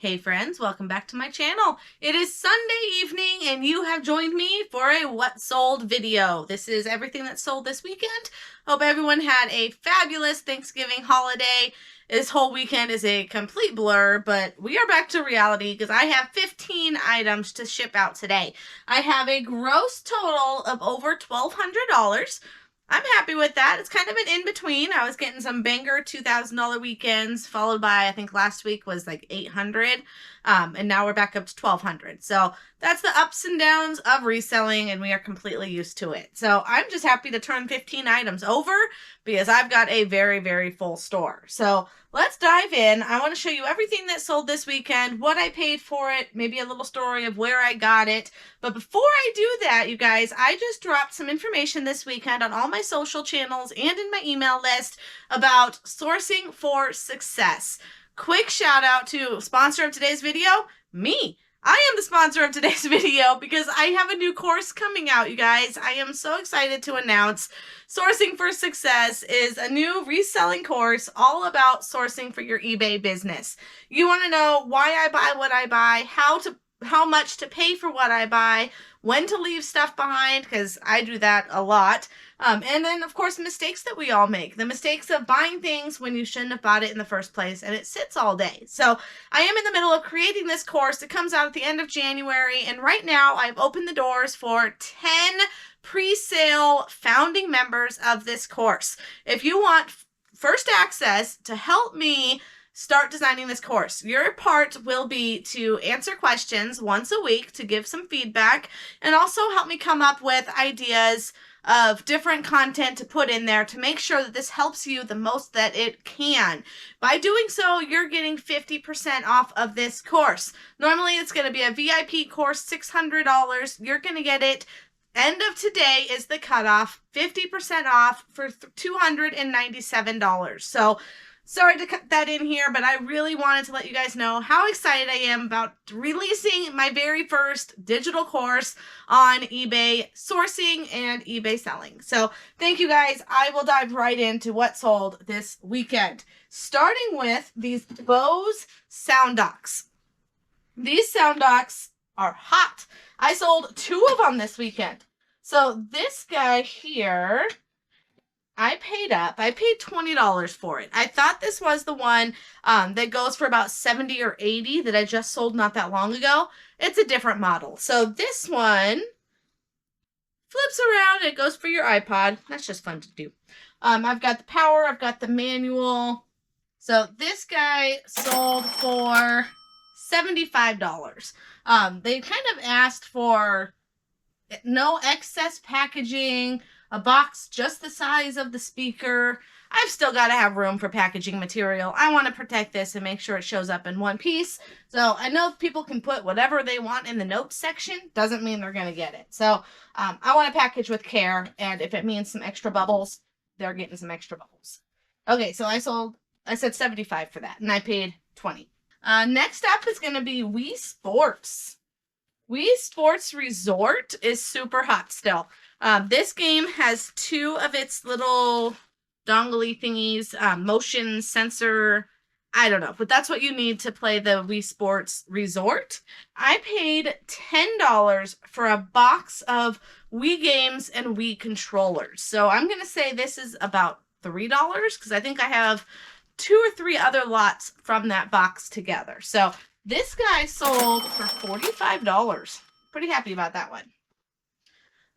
Hey friends, welcome back to my channel. It is Sunday evening and you have joined me for a what sold video. This is everything that sold this weekend. Hope everyone had a fabulous Thanksgiving holiday. This whole weekend is a complete blur, but we are back to reality because I have 15 items to ship out today. I have a gross total of over $1,200. I'm happy with that. It's kind of an in-between. I was getting some banger $2,000 weekends, followed by, I think last week was like 800, and now we're back up to 1,200. So that's the ups and downs of reselling, and we are completely used to it. So I'm just happy to turn 15 items over because I've got a very, very full store. So let's dive in. I want to show you everything that sold this weekend, what I paid for it, maybe a little story of where I got it. But before I do that, you guys, I just dropped some information this weekend on all my social channels and in my email list about sourcing for success. Quick shout out to sponsor of today's video, me. I am the sponsor of today's video because I have a new course coming out, you guys. I am so excited to announce Sourcing for Success is a new reselling course all about sourcing for your eBay business. You want to know why I buy what I buy, how much to pay for what I buy, when to leave stuff behind, because I do that a lot. And then, of course, mistakes that we all make. The mistakes of buying things when you shouldn't have bought it in the first place, and it sits all day. So I am in the middle of creating this course. It comes out at the end of January, and right now I've opened the doors for 10 pre-sale founding members of this course. If you want first access to help me start designing this course, your part will be to answer questions once a week to give some feedback and also help me come up with ideas of different content to put in there to make sure that this helps you the most that it can. By doing so, you're getting 50% off of this course. Normally, it's going to be a VIP course, $600. You're going to get it. End of today is the cutoff, 50% off for $297. So sorry to cut that in here, but I really wanted to let you guys know how excited I am about releasing my very first digital course on eBay sourcing and eBay selling. So thank you guys. I will dive right into what sold this weekend, starting with these Bose sound docks. These sound docks are hot. I sold 2 of them this weekend. So this guy here, I paid $20 for it. I thought this was the one that goes for about 70 or 80 that I just sold not that long ago. It's a different model. So this one flips around. It goes for your iPod. That's just fun to do. I've got the power. I've got the manual. So this guy sold for $75. They kind of asked for no excess packaging, a box just the size of the speaker. I've still got to have room for packaging material. I want to protect this and make sure it shows up in one piece. So I know people can put whatever they want in the notes section. Doesn't mean they're going to get it. So I want to package with care. And if it means some extra bubbles, they're getting some extra bubbles. Okay, so I said $75 for that, and I paid $20. Next up is going to be Wii Sports. Wii Sports Resort is super hot still. This game has 2 of its little dongly thingies, motion sensor, I don't know, but that's what you need to play the Wii Sports Resort. I paid $10 for a box of Wii games and Wii controllers. So I'm going to say this is about $3 because I think I have 2 or 3 other lots from that box together. So this guy sold for $45. Pretty happy about that one.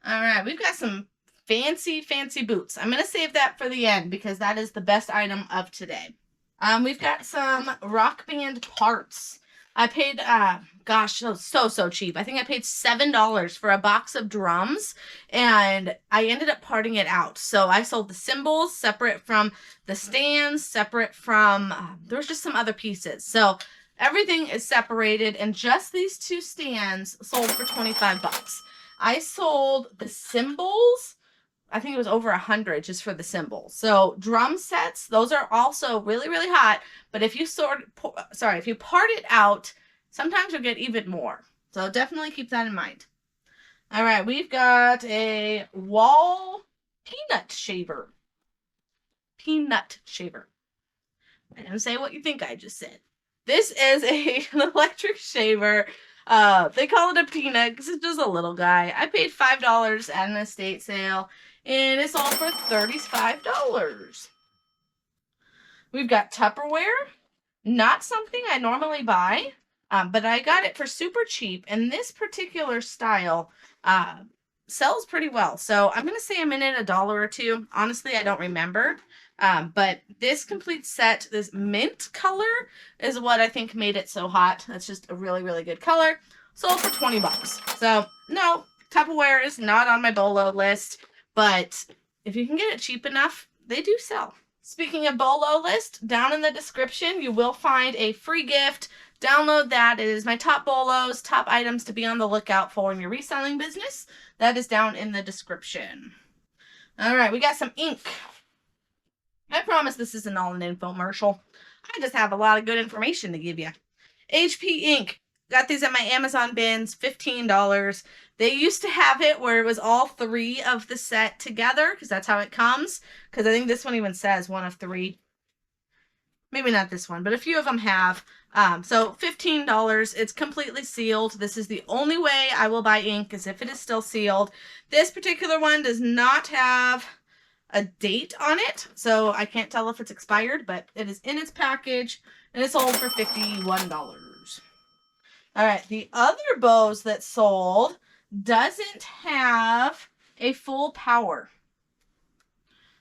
All right, we've got some fancy boots. I'm going to save that for the end because that is the best item of today. We've got some Rock Band parts. I paid, gosh, so cheap. I think I paid $7 for a box of drums, and I ended up parting it out. So I sold the cymbals separate from the stands, separate from, there was just some other pieces. So everything is separated, and just these 2 stands sold for $25. I sold the cymbals. I think it was over 100 just for the cymbals. So drum sets, those are also really hot. But if you if you part it out, sometimes you'll get even more. So definitely keep that in mind. All right, we've got a wall peanut shaver. Peanut shaver. I didn't say what you think I just said. This is an electric shaver. They call it a peanut because it's just a little guy. I paid $5 at an estate sale, and it's all for $35. We've got Tupperware. Not something I normally buy, but I got it for super cheap, and this particular style sells pretty well. So I'm going to say I'm in it $1 or $2. Honestly, I don't remember. But this complete set, this mint color, is what I think made it so hot. That's just a really, really good color. Sold for $20. So no, Tupperware is not on my BOLO list, but if you can get it cheap enough, they do sell. Speaking of BOLO list, down in the description, you will find a free gift. Download that. It is my top BOLOs, top items to be on the lookout for in your reselling business. That is down in the description. All right, we got some ink. I promise this isn't all an infomercial. I just have a lot of good information to give you. HP ink. Got these at my Amazon bins, $15. They used to have it where it was all 3 of the set together, because that's how it comes. Because I think this one even says 1 of 3. Maybe not this one, but a few of them have. So $15. It's completely sealed. This is the only way I will buy ink, is if it is still sealed. This particular one does not have a date on it, so I can't tell if it's expired, but it is in its package, and it's sold for $51. All right, the other Bose that sold doesn't have a full power.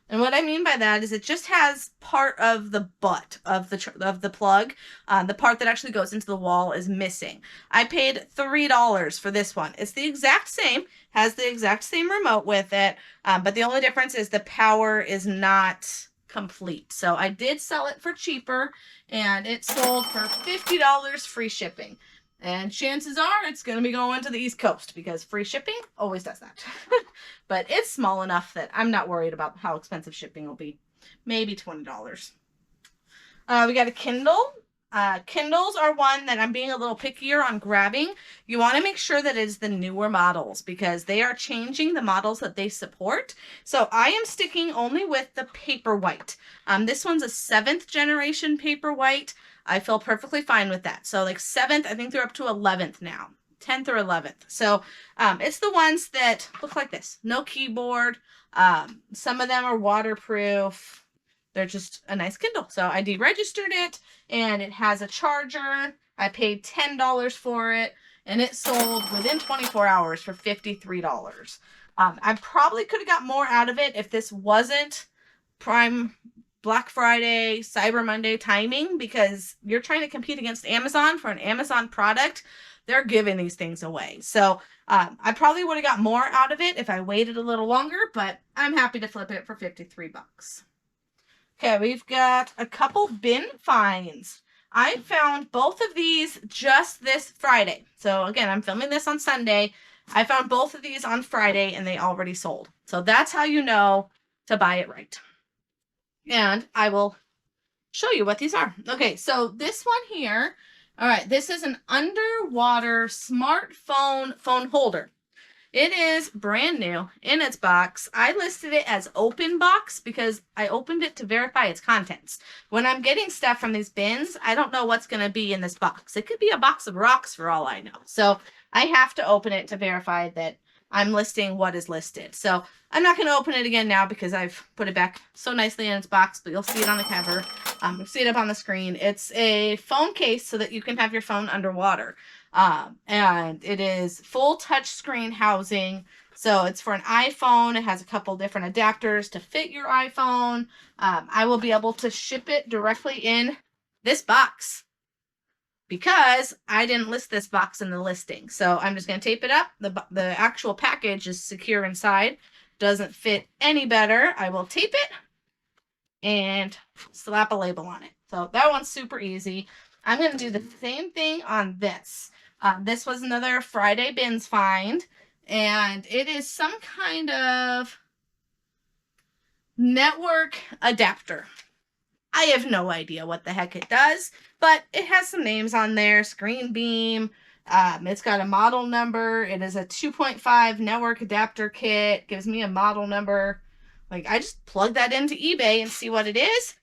And what I mean by that is it just has part of the butt of the plug. The part that actually goes into the wall is missing. I paid $3 for this one. It's the exact same, has the exact same remote with it, but the only difference is the power is not complete. So I did sell it for cheaper, and it sold for $50 free shipping. And chances are it's going to be going to the East Coast, because free shipping always does that. But it's small enough that I'm not worried about how expensive shipping will be. Maybe $20. We got a Kindle. Kindles are one that I'm being a little pickier on grabbing. You want to make sure that it's the newer models, because they are changing the models that they support. So I am sticking only with the Paperwhite. This one's a 7th generation Paperwhite. I feel perfectly fine with that. So like 7th, I think they're up to 11th now. 10th or 11th. So it's the ones that look like this. No keyboard. Some of them are waterproof. They're just a nice Kindle. So I deregistered it, and it has a charger. I paid $10 for it, and it sold within 24 hours for $53. I probably could have got more out of it if this wasn't Prime Black Friday, Cyber Monday timing, because you're trying to compete against Amazon for an Amazon product. They're giving these things away. So I probably would have got more out of it if I waited a little longer, but I'm happy to flip it for $53. Okay, we've got a couple bin finds. I found both of these just this Friday. So again, I'm filming this on Sunday. I found both of these on Friday, and they already sold. So that's how you know to buy it right. And I will show you what these are. Okay, so this one here, all right, this is an underwater smartphone phone holder. It is brand new in its box. I listed it as open box because I opened it to verify its contents. When I'm getting stuff from these bins, I don't know what's going to be in this box. It could be a box of rocks for all I know. So I have to open it to verify that I'm listing what is listed. So I'm not going to open it again now because I've put it back so nicely in its box, but you'll see it on the cover. You'll see it up on the screen. It's a phone case so that you can have your phone underwater. And it is full touchscreen housing. So it's for an iPhone. It has a couple different adapters to fit your iPhone. I will be able to ship it directly in this box, because I didn't list this box in the listing. So I'm just going to tape it up. The actual package is secure inside. Doesn't fit any better. I will tape it and slap a label on it. So that one's super easy. I'm going to do the same thing on this. This was another Friday bins find, and it is some kind of network adapter. I have no idea what the heck it does, but it has some names on there. Screen beam. It's got a model number. It is a 2.5 network adapter kit. Gives me a model number. Like, I just plug that into eBay and see what it is.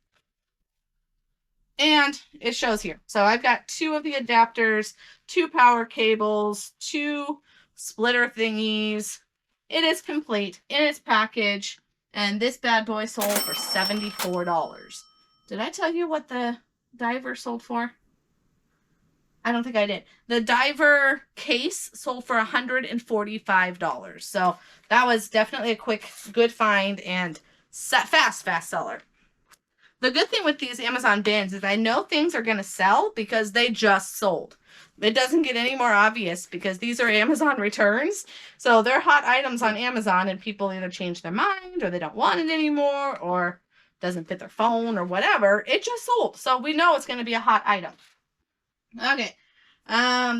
And it shows here. So I've got 2 of the adapters, 2 power cables, 2 splitter thingies. It is complete in its package. And this bad boy sold for $74. Did I tell you what the diver sold for? I don't think I did. The diver case sold for $145. So that was definitely a quick, good find and fast seller. The good thing with these Amazon bins is I know things are going to sell because they just sold. It doesn't get any more obvious because these are Amazon returns. So they're hot items on Amazon and people either change their mind or they don't want it anymore or doesn't fit their phone or whatever. It just sold. So we know it's going to be a hot item. Okay.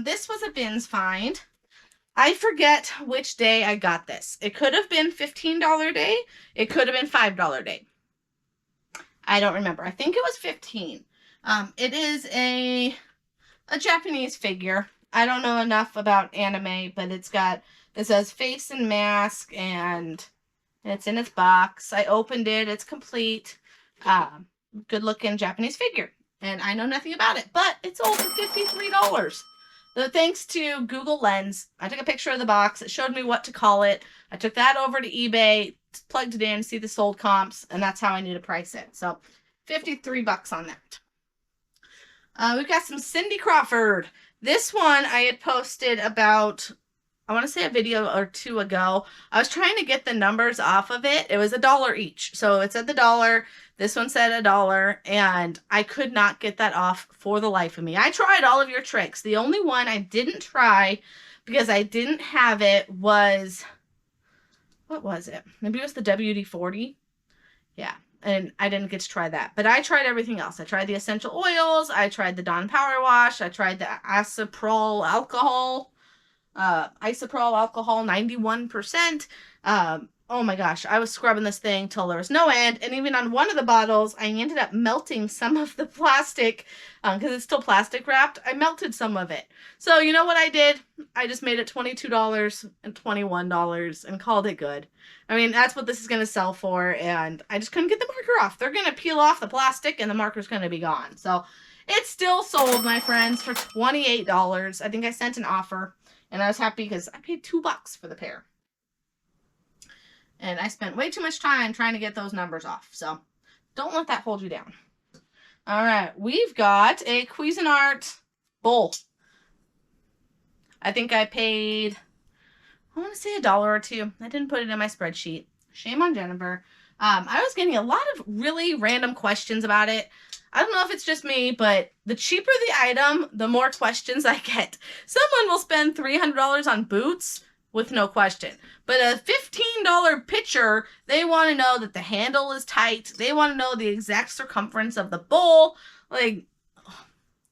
This was a bins find. I forget which day I got this. It could have been $15 day. It could have been $5 day. I don't remember. I think it was 15. It is a Japanese figure. I don't know enough about anime, but it says face and mask, and it's in its box. I opened it. It's complete. Good looking Japanese figure. And I know nothing about it, but it sold for $53. Thanks to Google Lens, I took a picture of the box. It showed me what to call it. I took that over to eBay, plugged it in, see the sold comps, and that's how I knew to price it. So $53 on that. We've got some Cindy Crawford. This one I had posted about, I want to say a video or 2 ago. I was trying to get the numbers off of it. It was $1 each. So it said the dollar. This one said $1, and I could not get that off for the life of me. I tried all of your tricks. The only one I didn't try because I didn't have it was, what was it? Maybe it was the WD-40. Yeah, and I didn't get to try that. But I tried everything else. I tried the essential oils. I tried the Dawn Power Wash. I tried the isopropyl alcohol. Isopropyl alcohol, 91%. Oh my gosh, I was scrubbing this thing till there was no end. And even on one of the bottles, I ended up melting some of the plastic because it's still plastic wrapped. I melted some of it. So you know what I did? I just made it $22 and $21 and called it good. I mean, that's what this is going to sell for. And I just couldn't get the marker off. They're going to peel off the plastic and the marker's going to be gone. So it still sold, my friends, for $28. I think I sent an offer. And I was happy because I paid $2 for the pair. And I spent way too much time trying to get those numbers off. So don't let that hold you down. All right. We've got a Cuisinart bowl. I think I paid, I want to say $1 or $2. I didn't put it in my spreadsheet. Shame on Jennifer. I was getting a lot of really random questions about it. I don't know if it's just me, but the cheaper the item, the more questions I get. Someone will spend $300 on boots with no question. But a $15 pitcher, they want to know that the handle is tight. They want to know the exact circumference of the bowl. Like,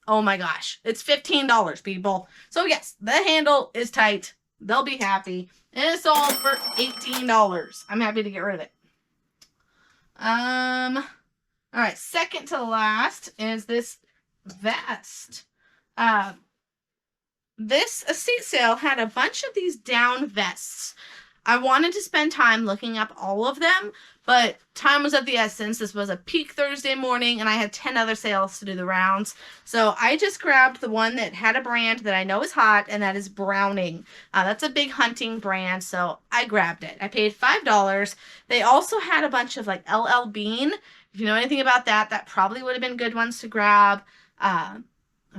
oh my gosh. It's $15, people. So yes, the handle is tight. They'll be happy. And it sold for $18. I'm happy to get rid of it. All right, second to last is this vest. This estate sale had a bunch of these down vests. I wanted to spend time looking up all of them, but time was of the essence. This was a peak Thursday morning, and I had 10 other sales to do the rounds. So I just grabbed the one that had a brand that I know is hot, and that is Browning. That's a big hunting brand, so I grabbed it. I paid $5. They also had a bunch of like LL Bean. If you know anything about that, that probably would have been good ones to grab. I'm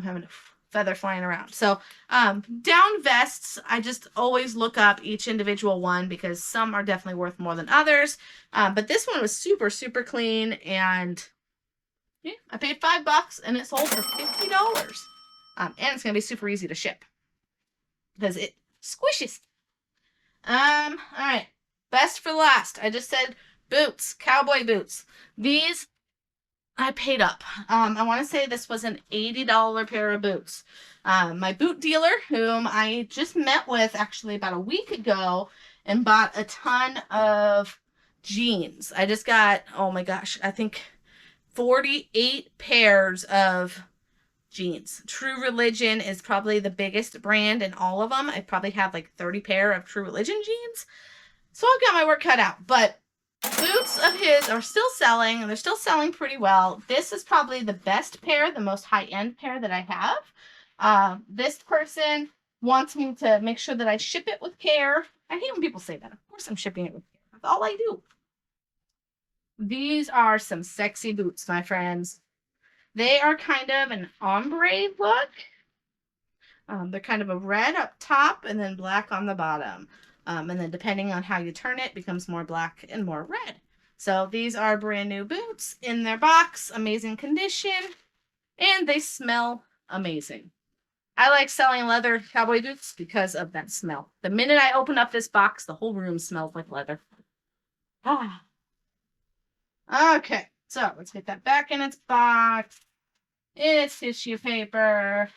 having a feather flying around. So down vests, I just always look up each individual one because some are definitely worth more than others. But this one was super, super clean, and yeah, I paid $5 and it sold for $50. And it's gonna be super easy to ship because it squishes. All right, best for last. I just said boots, cowboy boots. These I paid up. I want to say this was an $80 pair of boots. My boot dealer, whom I just met with actually about a week ago and bought a ton of jeans. I just got, oh my gosh, I think 48 pairs of jeans. True Religion is probably the biggest brand in all of them. I probably have like 30 pair of True Religion jeans. So I've got my work cut out, but Boots of his are still selling, and they're still selling pretty well. This is probably the best pair, the most high-end pair that I have. This person wants me to make sure that I ship it with care. I hate when people say that. Of course I'm shipping it with care. That's all I do. These are some sexy boots, my friends. They are kind of an ombre look. They're kind of a red up top and then black on the bottom. And then depending on how you turn it, becomes more black and more red. So these are brand new boots in their box, amazing condition, and they smell amazing. I like selling leather cowboy boots because of that smell. The minute I open up this box, the whole room smells like leather. Ah. Okay, so let's get that back in its box. It's tissue paper.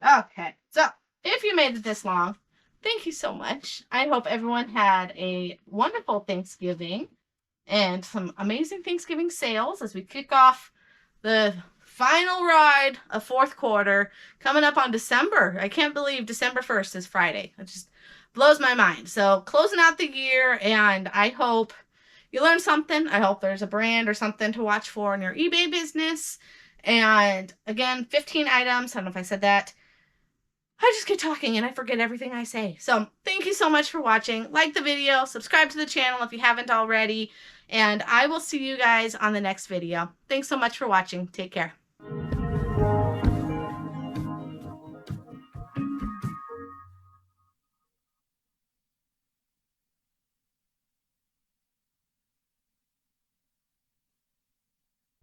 Okay, so if you made it this long, thank you so much. I hope everyone had a wonderful Thanksgiving and some amazing Thanksgiving sales as we kick off the final ride of fourth quarter coming up on December. I can't believe December 1st is Friday. It just blows my mind. So closing out the year, and I hope you learned something. I hope there's a brand or something to watch for in your eBay business. And again, 15 items. I don't know if I said that. I just get talking and I forget everything I say. So thank you so much for watching. Like the video, subscribe to the channel if you haven't already, and I will see you guys on the next video. Thanks so much for watching. Take care.